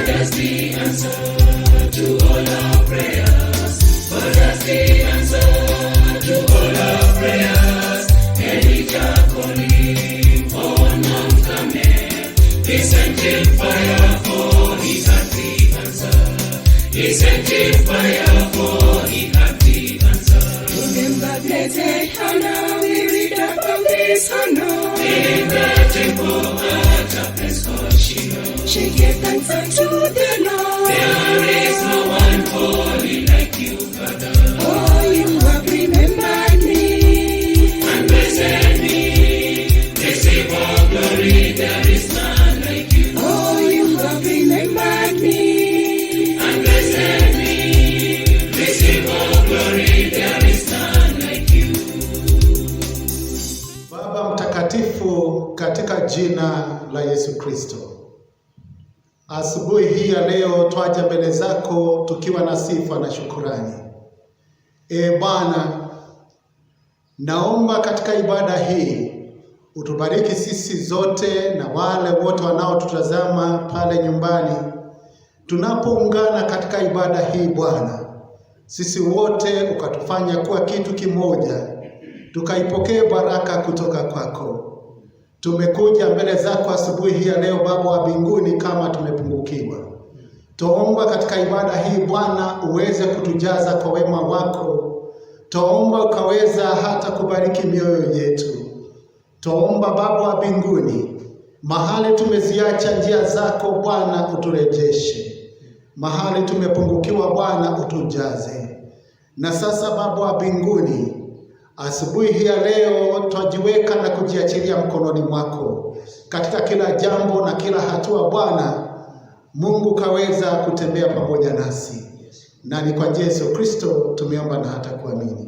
is the answer to all our prayers. God is the answer to all our prayers. Elijah calling on Mount Carmel. He sent him fire for he had the answer. He sent him fire for he had the answer. Remember blessed Hannah, we read about this Hannah. In the temple at a place called Shiloh, She gave thanks unto the Lord. there is no one holy like you, Father. Oh, you have remembered me. And blessed me, receive all glory, there is none like you. Oh, you have remembered me. And blessed me, receive all glory, there is none like you. Baba mtakatifu, katika jina la Yesu Kristo, asubuhi hii ya leo twaja mbele zako tukiwa na sifa na shukurani. Bwana, naomba katika ibada hii utubariki sisi zote na wale wote wanaotutazama pale nyumbani. Tunapoungana katika ibada hii Bwana, sisi wote ukatufanya kuwa kitu kimoja, tukaipokee baraka kutoka kwako. Tumekuja mbele zako asubuhi hii ya leo Baba wa mbinguni kama tumepungukiwa. Tuomba katika ibada hii Bwana uweze kutujaza kwa wema wako. Tuomba ukaweza hata kubariki mioyo yetu. Tuomba Baba wa mbinguni, mahali tumeziacha njia zako Bwana uturejeshe. Mahali tumepungukiwa Bwana utujaze. Na sasa Baba wa mbinguni, asubuhi hii ya leo twajiweka na kujiachilia mkononi mwako. Katika kila jambo na kila hatua Bwana, Mungu kaweza kutembea pamoja nasi. Na ni kwa njia ya Yesu Kristo tumeomba na hata kuamini.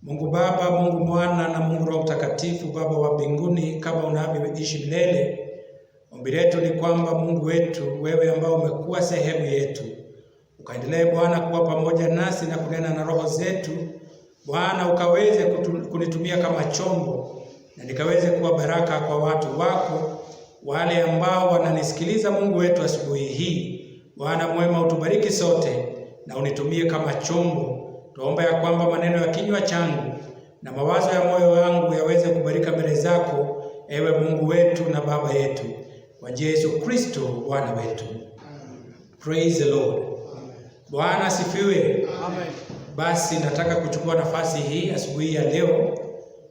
Mungu Baba, Mungu Mwana na Mungu Roho Mtakatifu, Baba wa mbinguni, kama unavyoishi milele, ombi letu ni kwamba Mungu wetu, wewe ambao umekuwa sehemu yetu, ukaendelee Bwana kuwa pamoja nasi na kunena na roho zetu. Bwana, ukaweze kunitumia kama chombo na nikaweze kuwa baraka kwa watu wako, wale ambao wananisikiliza Mungu wetu asubuhi hii. Bwana mwema, utubariki sote na unitumie kama chombo. Tuomba ya kwamba maneno ya kinywa changu na mawazo ya moyo wangu yaweze kubarika mbele zako, ewe Mungu wetu na Baba yetu, kwa njia ya Yesu Kristo Bwana wetu. Praise the Lord. Bwana asifiwe. Amen. Basi nataka kuchukua nafasi hii asubuhi ya leo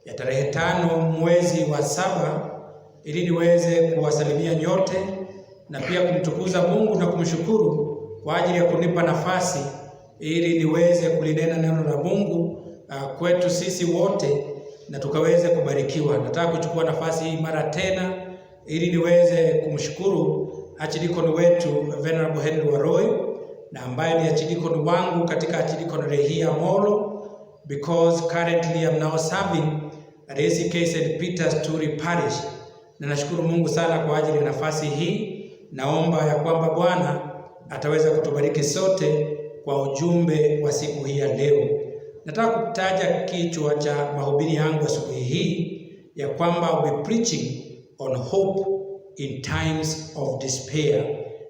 ya tarehe 5 mwezi wa 7 ili niweze kuwasalimia nyote na pia kumtukuza Mungu na kumshukuru kwa ajili ya kunipa nafasi ili niweze kulinena neno la Mungu kwetu sisi wote na tukaweze kubarikiwa. Nataka kuchukua nafasi hii mara tena ili niweze kumshukuru Archdeacon wetu Venerable Henry Waroi, na ambaye ni Archdeacon wangu katika Archdeaconry hii ya Molo, because currently I'm now serving at ACK St. Peter's Turi Parish. Na nashukuru Mungu sana kwa ajili ya nafasi hii. Naomba ya kwamba Bwana ataweza kutubariki sote kwa ujumbe wa siku hii ya leo. Nataka kutaja kichwa cha mahubiri yangu asubuhi hii ya kwamba I'll be preaching on hope in times of despair,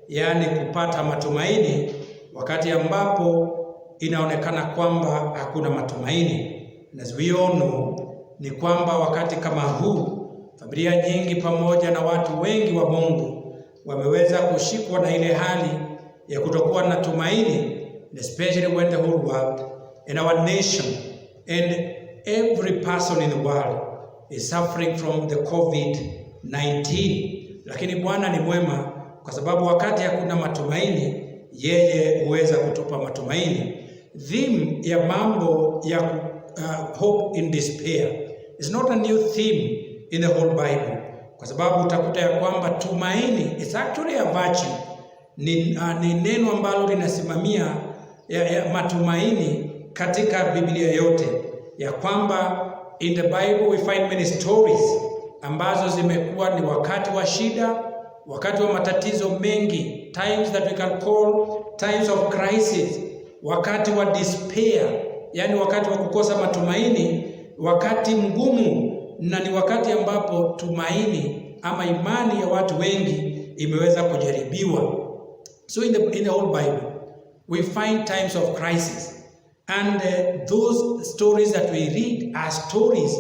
yaani kupata matumaini wakati ambapo inaonekana kwamba hakuna matumaini. As we all know, ni kwamba wakati kama huu familia nyingi pamoja na watu wengi wa Mungu wameweza kushikwa na ile hali ya kutokuwa na tumaini, especially when the whole world and our nation and every person in the world is suffering from the COVID-19. Lakini Bwana ni mwema, kwa sababu wakati hakuna matumaini, yeye huweza kutupa matumaini. Theme ya mambo ya hope in despair is not a new theme in the whole Bible, kwa sababu utakuta ya kwamba tumaini is actually a virtue. Ni neno ambalo linasimamia ya matumaini katika Biblia yote, ya kwamba in the Bible we find many stories ambazo zimekuwa ni wakati wa shida, wakati wa matatizo mengi, times that we can call times of crisis, wakati wa despair, yani wakati wa kukosa matumaini, wakati mgumu, na ni wakati ambapo tumaini ama imani ya watu wengi imeweza kujaribiwa. So in the whole Bible we find times of crisis, and those stories that we read are stories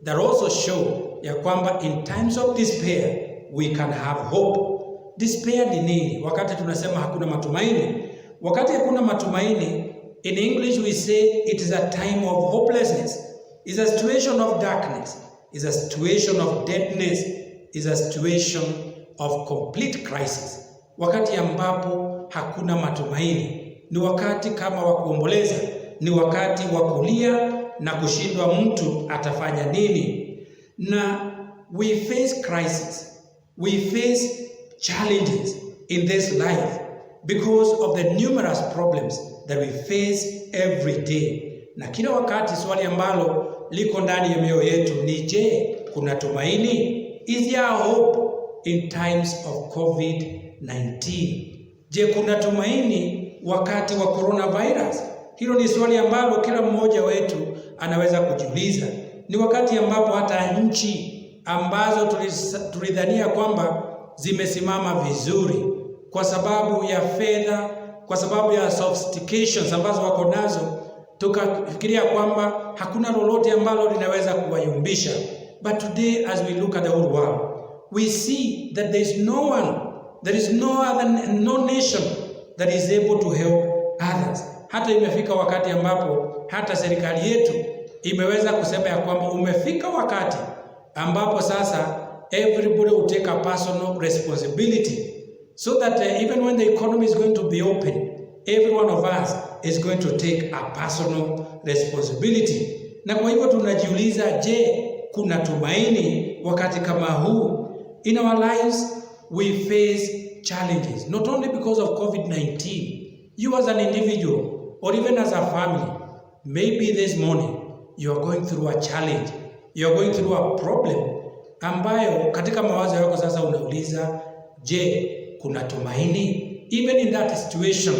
that also show ya kwamba in times of despair we can have hope. Despair ni nini? Wakati tunasema hakuna matumaini. Wakati hakuna matumaini, in English we say it is a time of hopelessness. It's a situation of darkness. It's a situation of deadness. It's a situation of complete crisis. Wakati ambapo hakuna matumaini ni wakati kama wa kuomboleza, ni wakati wa kulia na kushindwa mtu atafanya nini. Na we face crisis, we face challenges in this life because of the numerous problems that we face every day. Na kila wakati swali ambalo liko ndani ya mioyo yetu ni je, kuna tumaini? Is there hope in times of COVID-19? Je, kuna tumaini wakati wa coronavirus? Hilo ni swali ambalo kila mmoja wetu anaweza kujiuliza. Ni wakati ambapo hata nchi ambazo tulidhania kwamba zimesimama vizuri kwa sababu ya fedha, kwa sababu ya sophistications ambazo wako nazo, tukafikiria kwamba hakuna lolote ambalo linaweza kuwayumbisha. But today, as we look at the whole world, we see that there is no one, there is no nation that is able to help others. Hata imefika wakati ambapo hata serikali yetu imeweza kusema ya kwamba umefika wakati ambapo sasa everybody will take a personal responsibility, so that even when the economy is going to be open, every one of us is going to take a personal responsibility. Na kwa hivyo tunajiuliza, je, kuna tumaini wakati kama huu? In our lives we face challenges, not only because of COVID-19. You as an individual or even as a family, maybe this morning you are going through a challenge, you are going through a problem ambayo katika mawazo yako sasa unauliza, je, kuna tumaini? Even in that situation,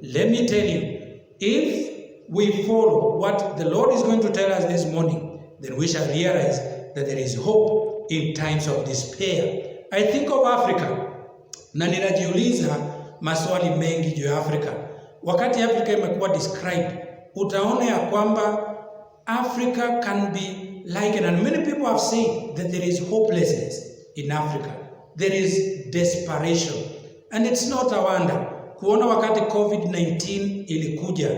let me tell you, if we follow what the Lord is going to tell us this morning, then we shall realize that there is hope in times of despair. I think of Africa, na ninajiuliza maswali mengi juu ya Afrika. Wakati Afrika imekuwa described, utaona ya kwamba Africa can be likened, and many people have said that there is hopelessness in Africa. There is desperation. And it's not a wonder. Kuona wakati COVID-19 ilikuja,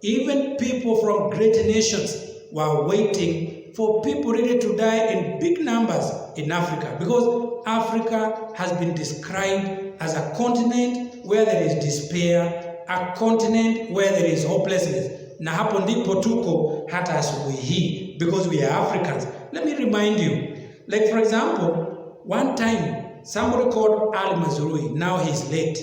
even people from great nations were waiting for people really to die in big numbers in Africa, because Africa has been described as a continent where there is despair, a continent where there is hopelessness. Na hapo ndipo tuko hata asubuhi hii, because we are Africans. Let me remind you, like for example, one time somebody called Ali Mazrui, now he's late.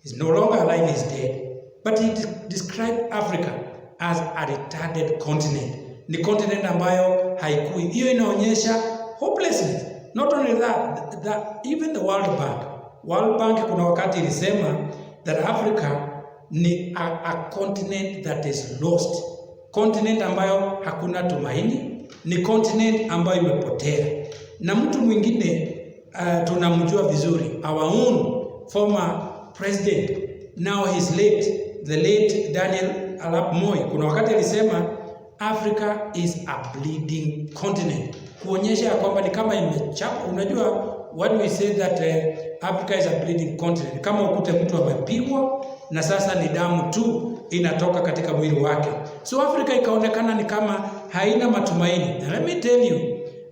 He's no longer alive, he's dead. But he described Africa as a retarded continent. Ni continent ambayo haikui. Hiyo inaonyesha hopelessness. Not only that, even the World Bank kuna wakati ilisema that Africa ni a continent that is lost. Continent ambayo hakuna tumaini, ni continent ambayo imepotea. Na mtu mwingine tunamjua vizuri, our own former president, now he's late, the late Daniel Arap Moi. Kuna wakati alisema Africa is a bleeding continent, kuonyesha kwamba ni kama imechapa. Unajua when we say that Africa is a bleeding continent, kama ukute mtu amepigwa na sasa ni damu tu inatoka katika mwili wake. So Africa ikaonekana ni kama haina matumaini. And let me tell you,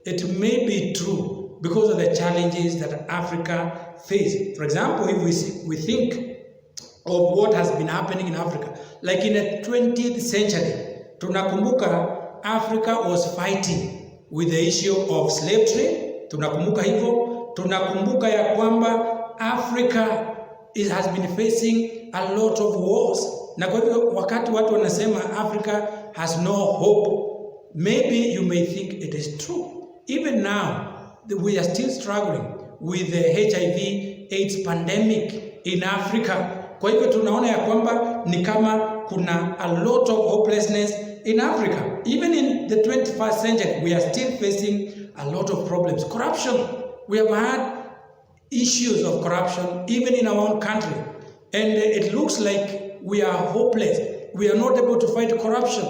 it may be true because of the challenges that Africa face. For example, if we think of what has been happening in Africa, like in the 20th century, tunakumbuka Africa was fighting with the issue of slave trade. Tunakumbuka hivyo. Tunakumbuka ya kwamba Africa has been facing a lot of wars. Na kwa hivyo wakati watu wanasema Africa has no hope, maybe you may think it is true. Even now, we are still struggling with the HIV/AIDS pandemic in Africa. Kwa hivyo tunaona ya kwamba ni kama kuna a lot of hopelessness in Africa. Even in the 21st century, we are still facing a lot of problems. Corruption. We have had issues of corruption even in our own country. And it looks like we are hopeless. We are not able to fight corruption.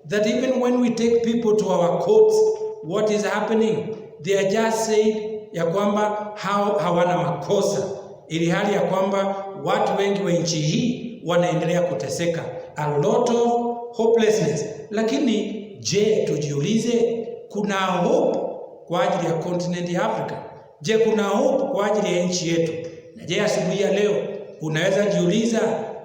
That even when we take people to our courts, what is happening? They are just saying ya kwamba hawana makosa, ili hali ya kwamba watu wengi wa nchi hii wanaendelea kuteseka. A lot of hopelessness. Lakini je, tujiulize, kuna hope kwa ajili ya continent ya Africa? Je, kuna hope kwa ajili ya nchi yetu? Na je, asubuhi ya leo unaweza jiuliza,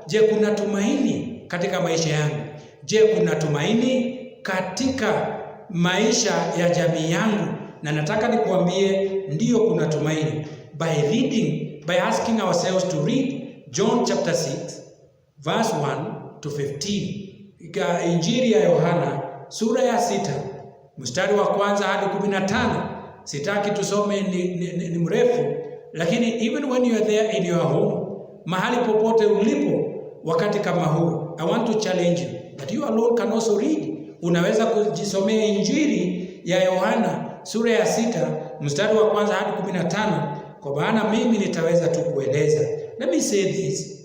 je, kuna tumaini katika maisha yangu? Je, kuna tumaini katika maisha ya jamii yangu? Na nataka nikuambie ndio kuna tumaini. By asking ourselves to read John chapter 6 verse 1 to 15. Injili ya Yohana sura ya 6 mstari wa kwanza hadi 15. Sitaki tusome ni mrefu, lakini even when you are there in your home, mahali popote ulipo wakati kama huu, I want to challenge you that you alone can also read. Unaweza kujisomea Injili ya Yohana sura ya 6 mstari wa kwanza hadi 15, kwa maana mimi nitaweza tu kueleza. Let me say this.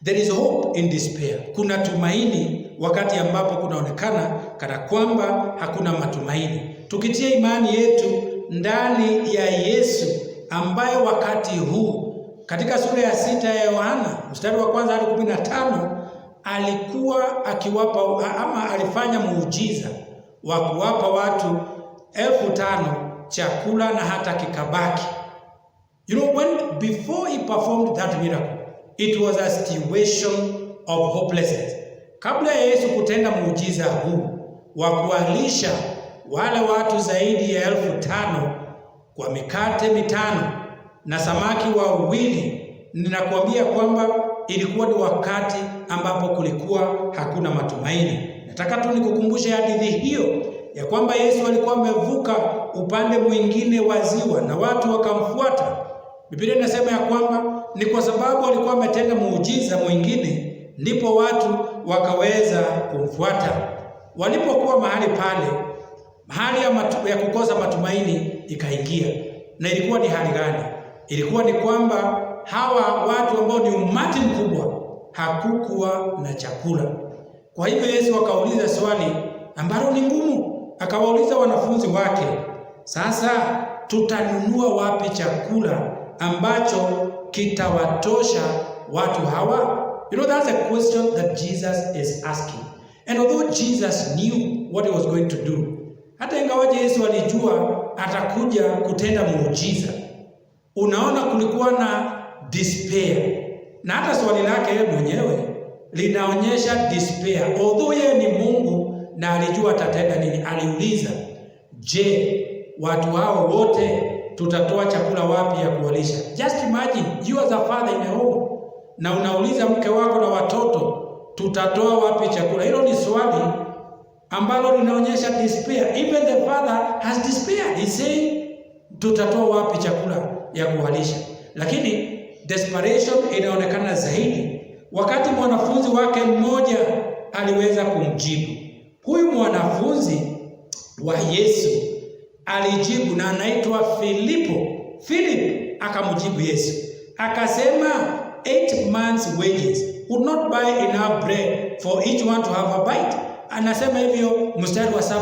There is hope in despair. Kuna tumaini wakati ambapo kunaonekana kana kwamba hakuna matumaini. Tukitia imani yetu ndani ya Yesu ambaye wakati huu katika sura ya 6 ya Yohana mstari wa kwanza hadi 15 alikuwa akiwapa ama alifanya muujiza wa kuwapa watu 5,000 chakula na hata kikabaki. You know, before he performed that miracle, it was a situation of hopelessness. Kabla ya Yesu kutenda muujiza huu wa kuwalisha wale watu zaidi ya 5,000 kwa mikate 5 na samaki wawili, ninakuambia kwamba ilikuwa ni wakati ambapo kulikuwa hakuna matumaini. Nataka tu nikukumbushe hadithi hiyo ya kwamba Yesu alikuwa amevuka upande mwingine wa ziwa na watu wakamfuata. Biblia inasema ya kwamba ni kwa sababu alikuwa ametenda muujiza mwingine ndipo watu wakaweza kumfuata. Walipokuwa mahali pale, hali ya kukosa matumaini ikaingia. Na ilikuwa ni hali gani? Ilikuwa ni kwamba hawa watu ambao ni umati mkubwa hakukuwa na chakula. Kwa hivyo Yesu akauliza swali ambalo ni ngumu. Akawauliza wanafunzi wake, sasa tutanunua wapi chakula ambacho kitawatosha watu hawa? You know, that's a question that Jesus is asking. And although Jesus knew what he was going to do, hata ingawaje Yesu alijua atakuja kutenda muujiza, unaona kulikuwa na despair. Na hata swali lake yeye mwenyewe linaonyesha despair. Although yeye ni Mungu na alijua atatenda nini, aliuliza, je, watu hao wote tutatoa chakula wapi ya kuwalisha? Just imagine you as a father in a home, na unauliza mke wako na watoto, tutatoa wapi chakula? Hilo ni swali ambalo linaonyesha despair. Even the father has despair. He saying, tutatoa wapi chakula ya kuwalisha? Lakini desperation inaonekana zaidi wakati mwanafunzi wake mmoja aliweza kumjibu. Huyu mwanafunzi wa Yesu alijibu, na anaitwa Filipo. Philip akamjibu Yesu akasema, 8 months wages would not buy enough bread for each one to have a bite. Anasema hivyo mstari wa 7,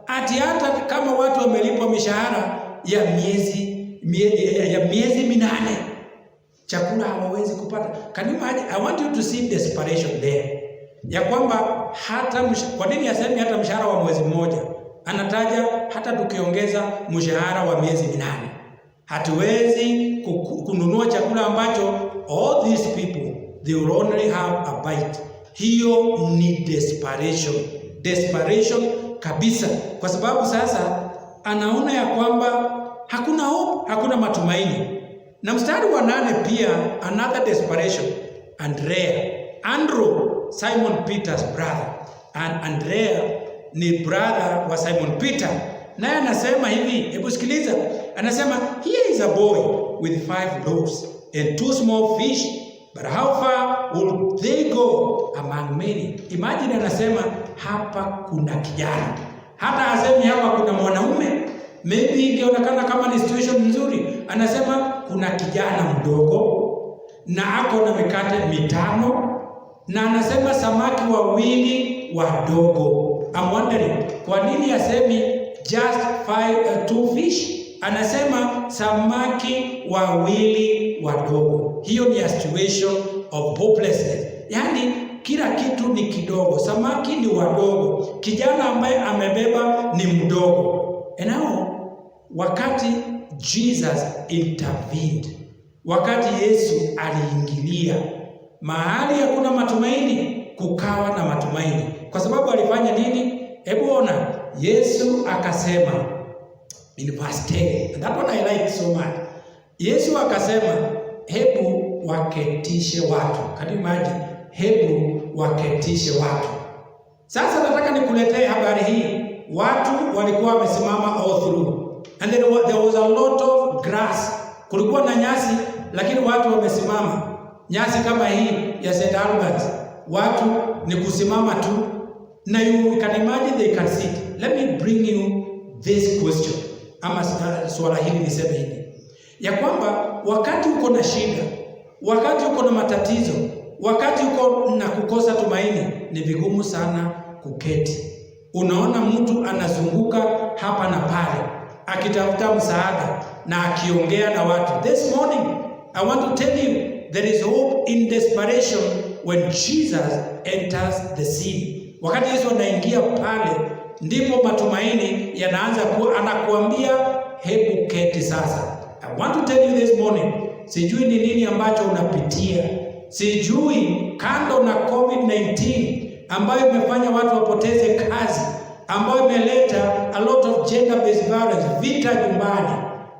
ati hata kama watu wamelipwa mishahara ya miezi 8 chakula hawawezi kupata. Can you imagine? I want you to see desperation there, ya kwamba hata kwa nini asemi hata mshahara wa mwezi mmoja? Anataja hata tukiongeza mshahara wa miezi 8 hatuwezi kununua chakula ambacho all these people they will only have a bite. Hiyo ni desperation kabisa, kwa sababu sasa anaona ya kwamba hakuna hope, hakuna matumaini. Na mstari wa 8 pia another desperation. Andrew, Simon Peter's brother, and Andrea ni brother wa Simon Peter, naye anasema hivi, hebu sikiliza, anasema, here is a boy with 5 loaves and 2 small fish, but how far will they go among many? Imagine, anasema hapa kuna kijana, hata asemi hapa kuna mwanaume. Maybe ingeonekana kama ni situation nzuri. Anasema kuna kijana mdogo na ako na mikate 5, na anasema samaki 2 wadogo. I'm wondering, kwa nini asemi just 2 fish? Anasema samaki 2 wadogo. Hiyo ni a situation of hopelessness. Yaani kila kitu ni kidogo, samaki ni wadogo, kijana ambaye amebeba ni mdogo. And now, wakati Jesus intervened, wakati Yesu aliingilia mahali hakuna matumaini, kukawa na matumaini. Kwa sababu alifanya nini? Hebu ona, Yesu akasema in verse 10, and that one I like so much. Yesu akasema, hebu waketishe watu. Can you imagine? Hebu waketishe watu. Sasa nataka nikuletee habari hii. Watu walikuwa wamesimama all through, and there was a lot of grass. Kulikuwa na nyasi, lakini watu wamesimama. Nyasi kama hii ya St. Albert, watu ni kusimama tu, na you can imagine they can sit. Let me bring you this question, ama swala hili niseme hivi, ya kwamba wakati uko na shida, wakati uko na matatizo, wakati uko na kukosa tumaini, ni vigumu sana kuketi. Unaona mtu anazunguka hapa na pale akitafuta msaada na akiongea na watu. This morning I want to tell you, there is hope in desperation when Jesus enters the scene. Wakati Yesu anaingia pale, ndipo matumaini yanaanza anakuambia, hebu keti sasa. I want to tell you this morning, sijui ni nini ambacho unapitia. Sijui kando na COVID-19 ambayo imefanya watu wapoteze kazi, ambayo imeleta a lot of gender based violence, vita nyumbani.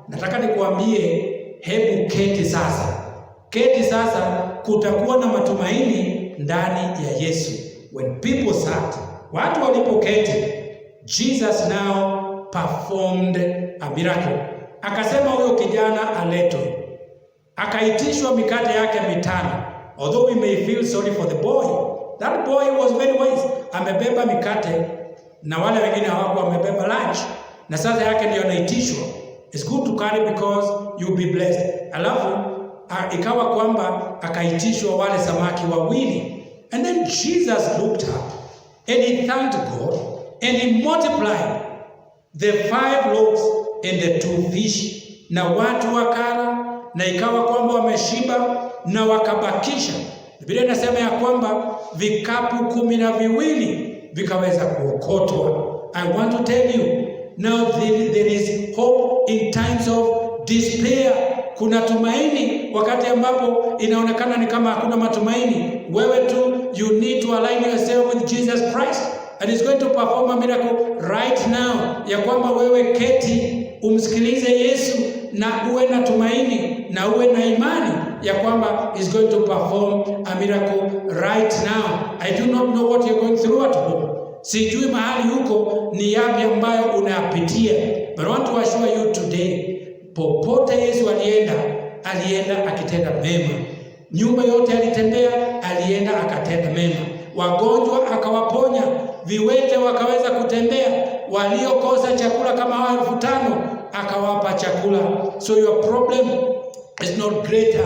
Nataka nikuambie, hebu keti sasa. Keti sasa, kutakuwa na matumaini ndani ya Yesu. When people sat, watu walipoketi, Jesus now performed a miracle. Akasema huyo kijana aletwe. Akaitishwa mikate yake 5. Although we may feel sorry for the boy, that boy was very wise. Amebeba mikate na wale wengine hawakuwa wamebeba lunch, na sasa yake ndio anaitishwa. It's good to carry because you'll be blessed. Alafu ikawa kwamba akaitishwa wale samaki 2. And then Jesus looked up and he thanked God and he multiplied the 5 loaves and the 2 fish. Na watu wakala, na ikawa kwamba wameshiba na wakabakisha. Biblia inasema ya kwamba vikapu 12 vikaweza kuokotwa. I want to tell you, now there is hope in times of despair. Kuna tumaini wakati ambapo inaonekana ni kama hakuna matumaini. Wewe tu, you need to align yourself with Jesus Christ, and he's going to perform a miracle right now. Ya kwamba wewe keti umsikilize Yesu na uwe na tumaini na uwe na imani ya kwamba is going to perform a miracle right now. I do not know what you're going through at home. Sijui mahali huko ni yapi ambayo unayapitia. But I want to assure you today, popote Yesu alienda akitenda mema. Nyumba yote alitembea, alienda akatenda mema. Wagonjwa akawaponya, viwete wakaweza kutembea, waliokosa chakula kama 5,000 akawapa chakula. So your problem is not greater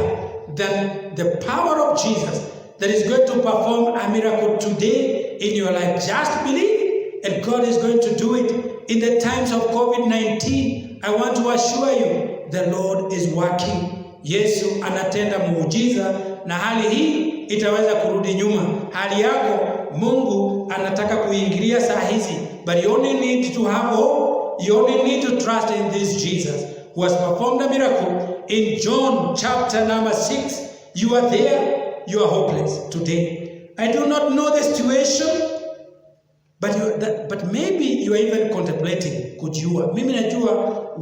than the power of Jesus that is going to perform a miracle today in your life. Just believe, and God is going to do it. In the times of COVID-19, I want to assure you, the Lord is working. Yesu anatenda muujiza na hali hii itaweza kurudi nyuma. Hali yako Mungu anataka kuingilia saa hizi, but you only need to have hope. You only need to trust in this Jesus who has performed a miracle. In John chapter number 6, you are there, you are hopeless today. I do not know the situation, but maybe you are even contemplating kujiua. Mimi najua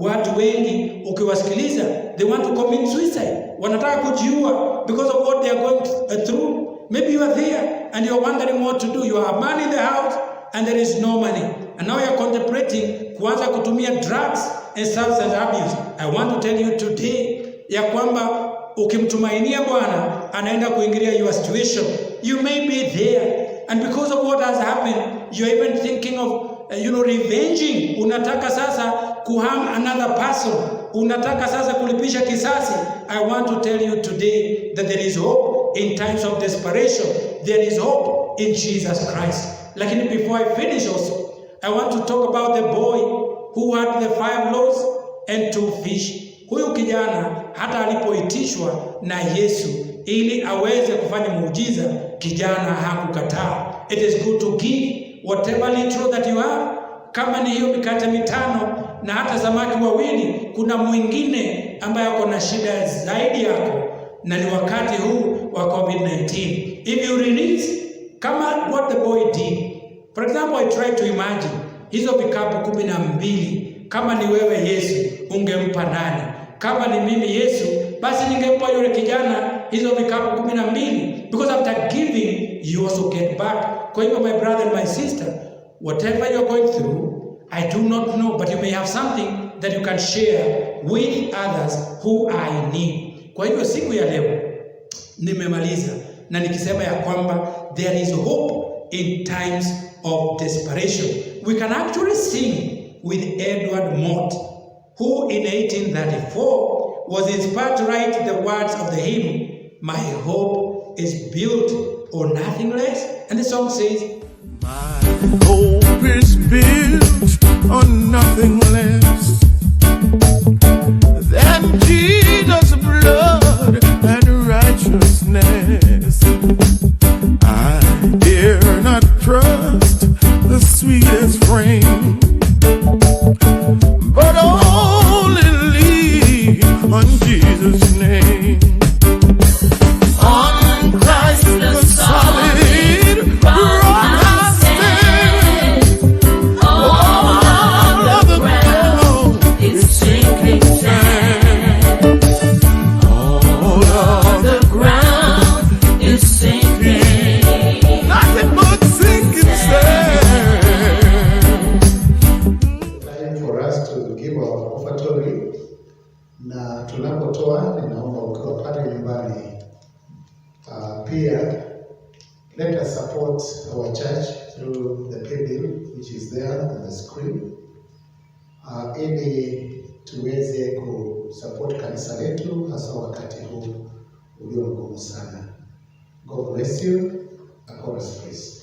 watu wengi ukiwasikiliza, they want to commit suicide. Wanataka kujiua because of what they are going through. Maybe you are there and you are wondering what to do. You have money in the house and there is no money. And now you are contemplating kuanza kutumia drugs and substance abuse. I want to tell you today ya kwamba ukimtumainia Bwana anaenda kuingilia your situation. You may be there, and because of what has happened, you are even thinking of revenging. Unataka sasa kuharm another person. Unataka sasa kulipisha kisasi. I want to tell you today that there is hope in times of desperation. There is hope in Jesus Christ. Lakini before I finish also, I want to talk about the boy who had the 5 loaves and 2 fish. Huyu kijana hata alipoitishwa na Yesu ili aweze kufanya muujiza, kijana hakukataa. It is good to give whatever little that you have. Kama ni hiyo mikate 5 na hata samaki 2, kuna mwingine ambaye ako na shida zaidi yako, na ni wakati huu wa COVID-19. If you release, kama what the boy did. For example, I try to imagine hizo vikapu 12, kama ni wewe Yesu, ungempa nani? Kama ni mimi Yesu, basi ningempa yule kijana hizo vikapu 12, because after giving you also get back. Kwa hivyo my brother and my sister, whatever you're going through, I do not know, but you may have something that you can share with others who are in need. Kwa hivyo siku ya leo nimemaliza na nikisema ya kwamba there is hope in times of desperation. We can actually sing with Edward Mott, who in 1834 was inspired to write the words of the hymn, "My hope is built on nothing less." And the song says, "My hope is built on nothing less than Jesus' blood and righteousness. I dare not trust the sweetest frame, but only lean on Jesus' name. On Christ the solid rock I stand. All of the ground is sinking sand. All of the ground is sinking. Nothing but sinking sand. Time for us to give our offertory. Na tunapotoa, ninaomba ukiwa pale nyumbani, pia let us support our church through the pay bill which is there on the screen, ili tuweze kusupport kanisa letu hasa wakati huu ulio mgumu sana. God bless you. A chorus please.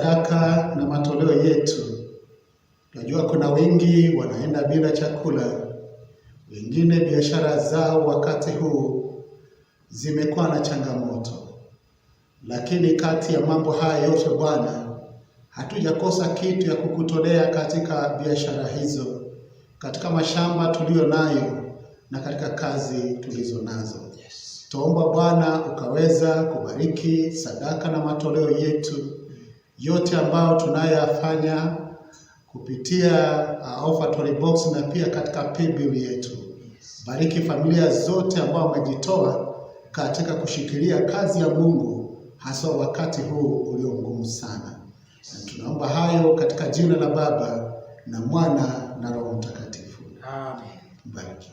sadaka na matoleo yetu. Tunajua kuna wengi wanaenda bila chakula, wengine biashara zao wakati huu zimekuwa na changamoto. Lakini kati ya mambo haya yote Bwana, hatujakosa kitu ya kukutolea katika biashara hizo, katika mashamba tulio nayo na katika kazi tulizo nazo. Tuomba Bwana ukaweza kubariki sadaka na matoleo yetu yote ambayo tunayafanya kupitia offertory box na pia katika paybill yetu. Bariki familia zote ambao wamejitoa katika kushikilia kazi ya Mungu, hasa wakati huu ulio ngumu sana. Na tunaomba hayo katika jina la Baba na Mwana na Roho Mtakatifu. Amen. Bariki.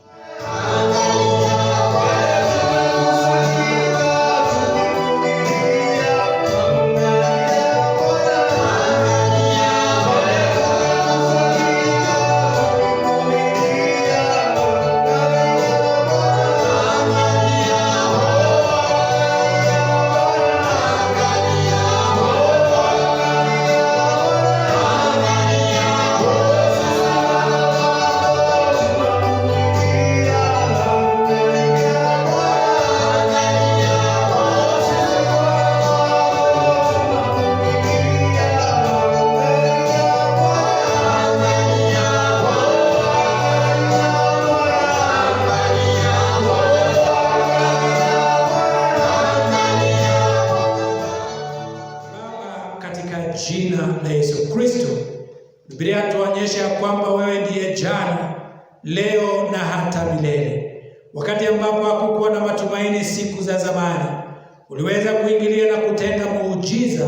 Jina la Yesu Kristo, Biblia tuonyesha kwamba wewe ndiye jana, leo na hata milele. Wakati ambapo hakukuwa na matumaini siku za zamani, uliweza kuingilia na kutenda muujiza,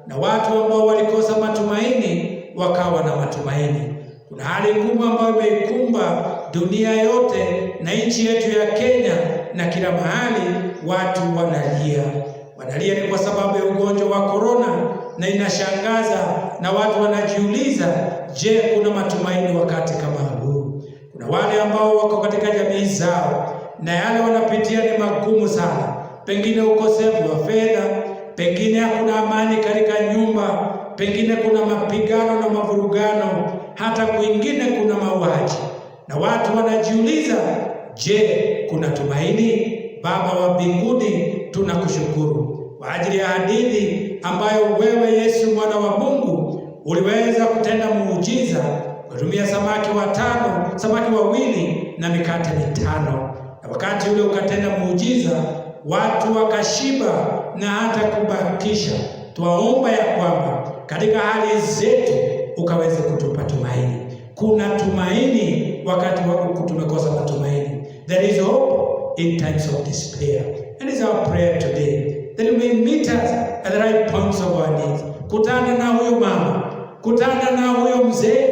na watu ambao walikosa matumaini wakawa na matumaini. Kuna hali ngumu ambayo imeikumba dunia yote na nchi yetu ya Kenya, na kila mahali watu wanalia. Wanalia ni kwa sababu ya ugonjwa wa corona, na inashangaza na watu wanajiuliza, je, kuna matumaini wakati kama huu? Kuna wale ambao wako katika jamii zao na yale wanapitia ni magumu sana, pengine ukosefu wa fedha, pengine hakuna amani katika nyumba, pengine kuna mapigano na mavurugano, hata kwingine kuna mauaji, na watu wanajiuliza, je, kuna tumaini? Baba wa mbinguni, tunakushukuru kwa ajili ya hadithi ambayo wewe Yesu mwana wa Mungu uliweza kutenda muujiza kutumia samaki 5, samaki 2 na mikate 5. Na wakati ule ukatenda muujiza, watu wakashiba na hata kubakisha. Twaomba ya kwamba katika hali zetu ukaweze kutupa tumaini. Kuna tumaini wakati wako tumekosa matumaini. There is hope in times of despair. And it's our prayer today that you may meet us at the right points of our needs. Kutana na huyo mama, kutana na huyo mzee,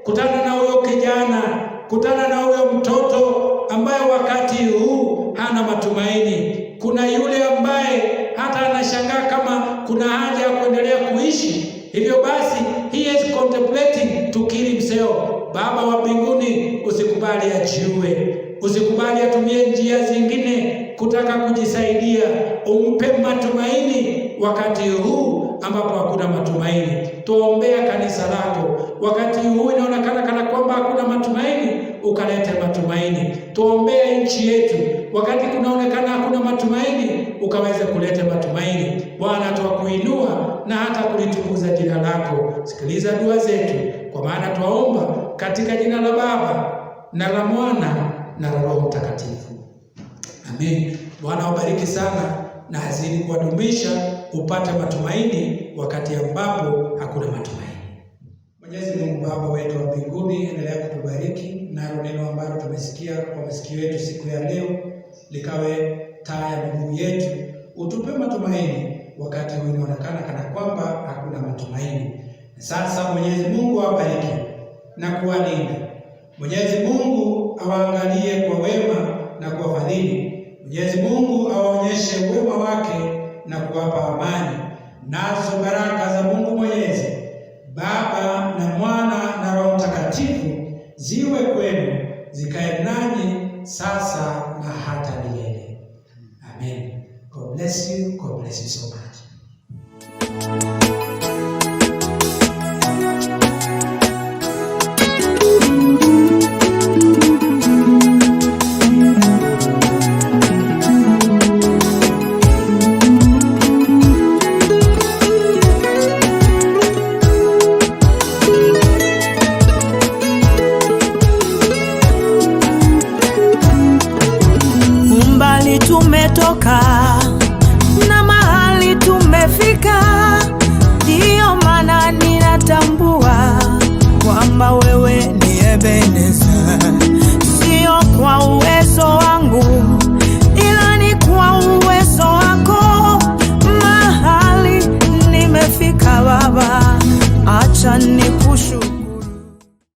kutana na huyo kijana, kutana na huyo mtoto ambaye wakati huu hana matumaini. Kuna yule ambaye hata anashangaa kama kuna haja ya kuendelea kuishi. Hivyo basi, he is contemplating to kill himself. Baba wa mbinguni, usikubali ajiue. Usikubali atumie njia zingine kutaka kujisaidia. Umpe matumaini wakati huu ambapo hakuna matumaini. Tuombea kanisa lako wakati huu inaonekana kana kwamba hakuna matumaini, ukalete matumaini. Tuombea nchi yetu wakati kunaonekana hakuna matumaini, ukaweze kuleta matumaini. Bwana, twakuinua na hata kulitukuza jina lako. Sikiliza dua zetu, kwa maana twaomba katika jina la Baba na la Mwana na Roho Mtakatifu. Amen. Bwana wabariki sana na azidi kuwadumisha upate matumaini wakati ambapo hakuna matumaini. Mwenyezi Mungu Baba wetu wa mbinguni, endelea kutubariki na neno ambalo tumesikia kwa masikio yetu siku ya leo likawe taa ya miguu yetu. Utupe matumaini wakati huu inaonekana kana kwamba hakuna matumaini. Sasa Mwenyezi Mungu awabariki na kuwalinda. Mwenyezi Mungu awaangalie kwa wema na kuwafadhili. Mwenyezi Mungu awaonyeshe wema wake na kuwapa amani. Nazo baraka za Mungu Mwenyezi, Baba na Mwana na Roho Mtakatifu ziwe kwenu, zikae nanyi sasa na hata milele. Amen. God bless you. God bless you so much. acha nikushuhudie.